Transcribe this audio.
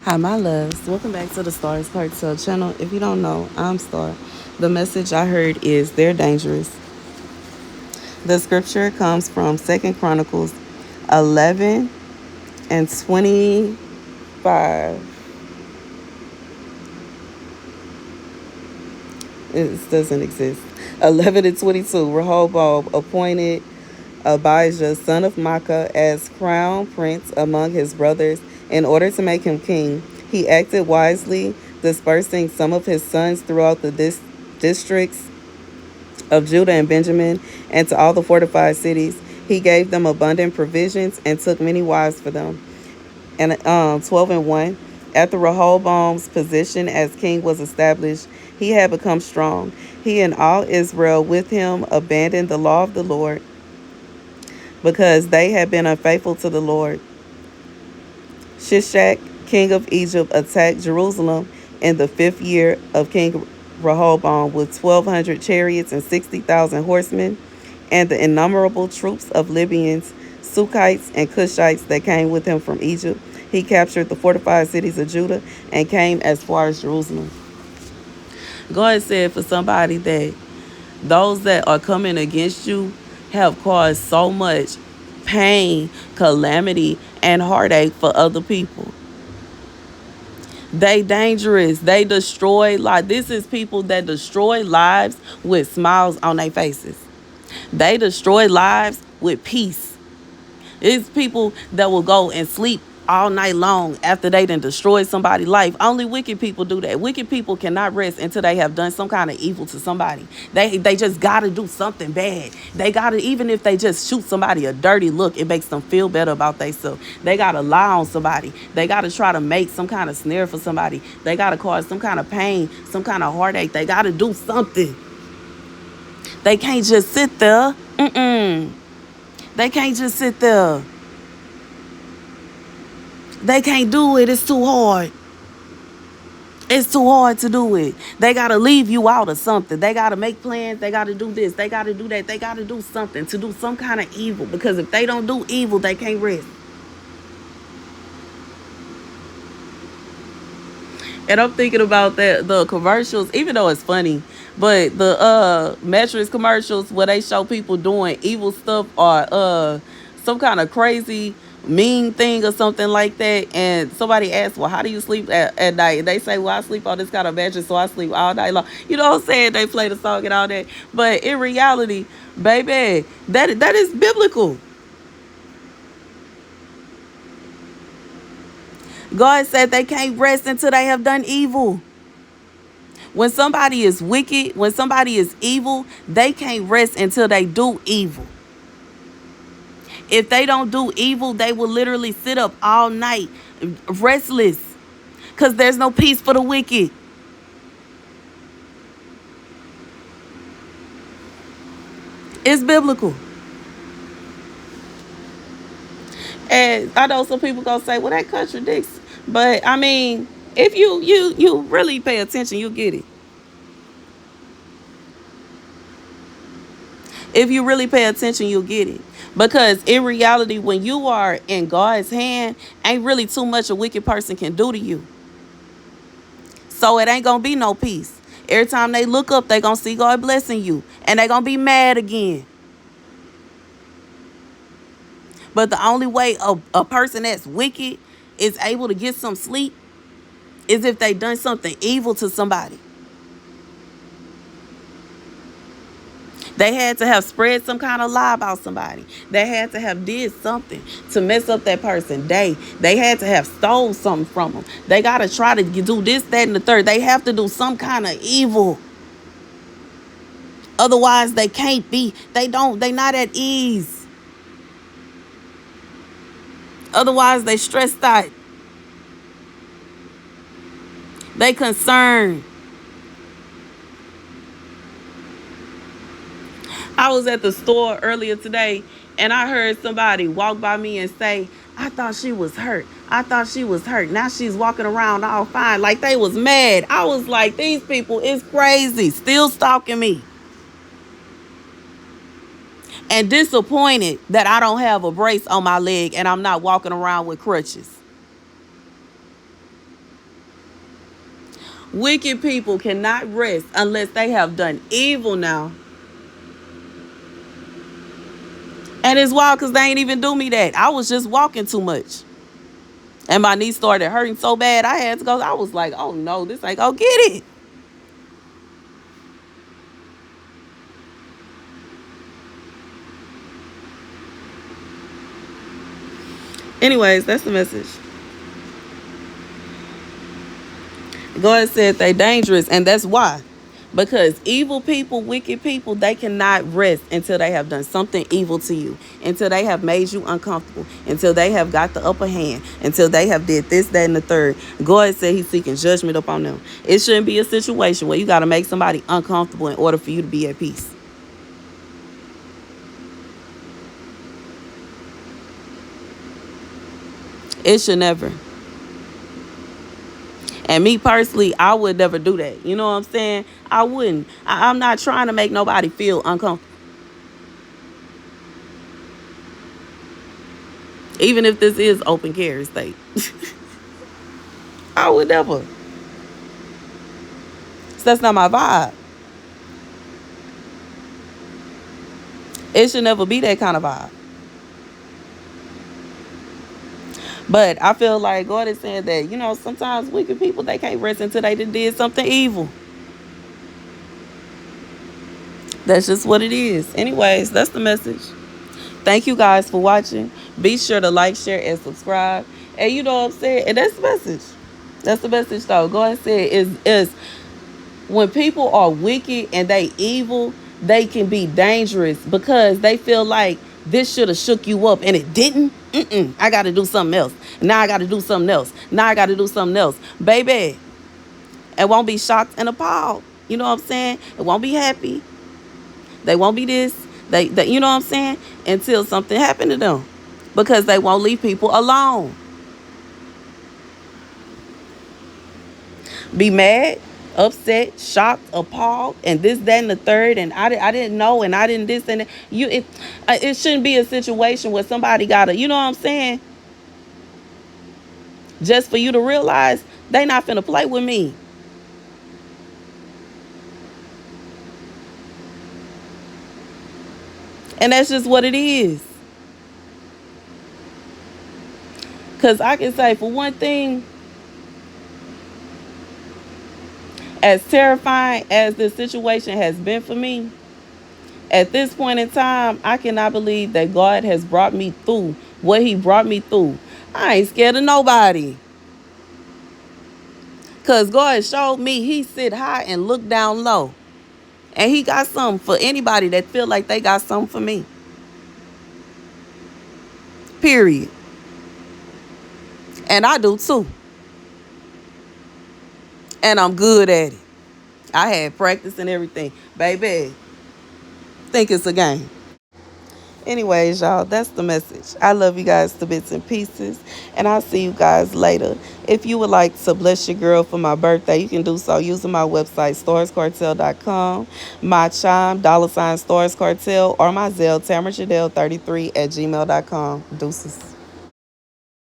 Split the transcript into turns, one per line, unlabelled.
Hi, my loves. Welcome back to the Starscartel channel. If you don't know, I'm Star. The message I heard is they're dangerous. The scripture comes from 2nd Chronicles 11 and 25. It doesn't exist. 11 and 22. Rehoboam appointed Abijah, son of Maacah, as crown prince among his brothers in order to make him king. He acted wisely, dispersing some of his sons throughout the districts of Judah and Benjamin and to all the fortified cities. He gave them abundant provisions and took many wives for them. And 12 and 1. After Rehoboam's position as king was established, he had become strong. He and all Israel with him abandoned the law of the Lord because they had been unfaithful to the Lord. Shishak, king of Egypt, attacked Jerusalem in the 5th year of King Rehoboam with 1,200 chariots and 60,000 horsemen, and the innumerable troops of Libyans, Sukkites, and Cushites that came with him from Egypt. He captured the fortified cities of Judah and came as far as Jerusalem. God said for somebody that those that are coming against you have caused so much pain, calamity, and heartache for other people. They dangerous. They destroy lives. This is people that destroy lives with smiles on their faces. They destroy lives with peace. It's people that will go and sleep all night long after they done destroyed somebody's life. Only wicked people do that. Wicked people cannot rest until they have done some kind of evil to somebody. They just gotta do something bad. They gotta, even if they just shoot somebody a dirty look, it makes them feel better about themselves. They gotta lie on somebody. They gotta try to make some kind of snare for somebody. They gotta cause some kind of pain, some kind of heartache. They gotta do something. They can't just sit there. They can't just sit there. They can't do it. It's too hard. It's too hard to do it. They got to leave you out of something. They got to make plans. They got to do this. They got to do that. They got to do something to do some kind of evil. Because if they don't do evil, they can't rest. And I'm thinking about the commercials, even though it's funny, but the mattress commercials where they show people doing evil stuff or some kind of crazy mean thing or something like that, and somebody asks, well, how do you sleep at night? And they say, well, I sleep on this kind of mattress, so I sleep all night long. You know what I'm saying? They play the song and all that. But in reality, baby, that is biblical. God said they can't rest until they have done evil. When somebody is wicked, when somebody is evil, they can't rest until they do evil. If they don't do evil, they will literally sit up all night restless because there's no peace for the wicked. It's biblical. And I know some people gonna say, well, that contradicts. But I mean, if you really pay attention, you'll get it. If you really pay attention, you'll get it. Because in reality, when you are in God's hand, ain't really too much a wicked person can do to you. So it ain't gonna be no peace. Every time they look up, they gonna see God blessing you. And they gonna be mad again. But the only way a person that's wicked is able to get some sleep is if they done something evil to somebody. They had to have spread some kind of lie about somebody. They had to have did something to mess up that person. They had to have stole something from them. They got to try to do this, that, and the third. They have to do some kind of evil. Otherwise, they can't be. They not at ease. Otherwise, they stressed out. They concerned. I was at the store earlier today and I heard somebody walk by me and say, I thought she was hurt. I thought she was hurt. Now she's walking around all fine. Like they was mad. I was like, these people is crazy. Still stalking me. And disappointed that I don't have a brace on my leg and I'm not walking around with crutches. Wicked people cannot rest unless they have done evil now. And it's wild because they ain't even do me that. I was just walking too much. And my knee started hurting so bad I had to go. I was like, oh no, this ain't gonna get it. Anyways, that's the message. God said they dangerous, and that's why. Because evil people, wicked people, they cannot rest until they have done something evil to you, until they have made you uncomfortable, until they have got the upper hand, until they have did this, that, and the third. God said he's seeking judgment upon them. It shouldn't be a situation where you got to make somebody uncomfortable in order for you to be at peace. It should never. And me personally, I would never do that. You know what I'm saying? I wouldn't. I'm not trying to make nobody feel uncomfortable. Even if this is open carry state. I would never. So that's not my vibe. It should never be that kind of vibe. But I feel like God is saying that, sometimes wicked people, they can't rest until they did something evil. That's just what it is. Anyways, that's the message. Thank you guys for watching. Be sure to like, share, and subscribe. And you know what I'm saying? And that's the message. That's the message, though. God said is when people are wicked and they evil, they can be dangerous because they feel like this should have shook you up and it didn't. I got to do something else. Now I got to do something else. Now I got to do something else. Baby, it won't be shocked and appalled. You know what I'm saying? It won't be happy. They won't be this. They you know what I'm saying? Until something happened to them. Because they won't leave people alone. Be mad, upset, shocked, appalled, and this, that, and the third, and I didn't know, and I didn't this and that. It shouldn't be a situation where somebody gotta, you know what I'm saying? Just for you to realize they not finna play with me. And that's just what it is. Because I can say, for one thing, as terrifying as this situation has been for me, at this point in time, I cannot believe that God has brought me through what he brought me through. I ain't scared of nobody. Because God showed me he sit high and look down low. And he got something for anybody that feel like they got something for me. Period. And I do too. And I'm good at it. I had practice and everything. Baby, think it's a game. Anyways, y'all, that's the message. I love you guys to bits and pieces. And I'll see you guys later. If you would like to bless your girl for my birthday, you can do so using my website, Starscartel.com, my chime, $Starscartel, or my Zelle, TamaraChadell33 at gmail.com. Deuces.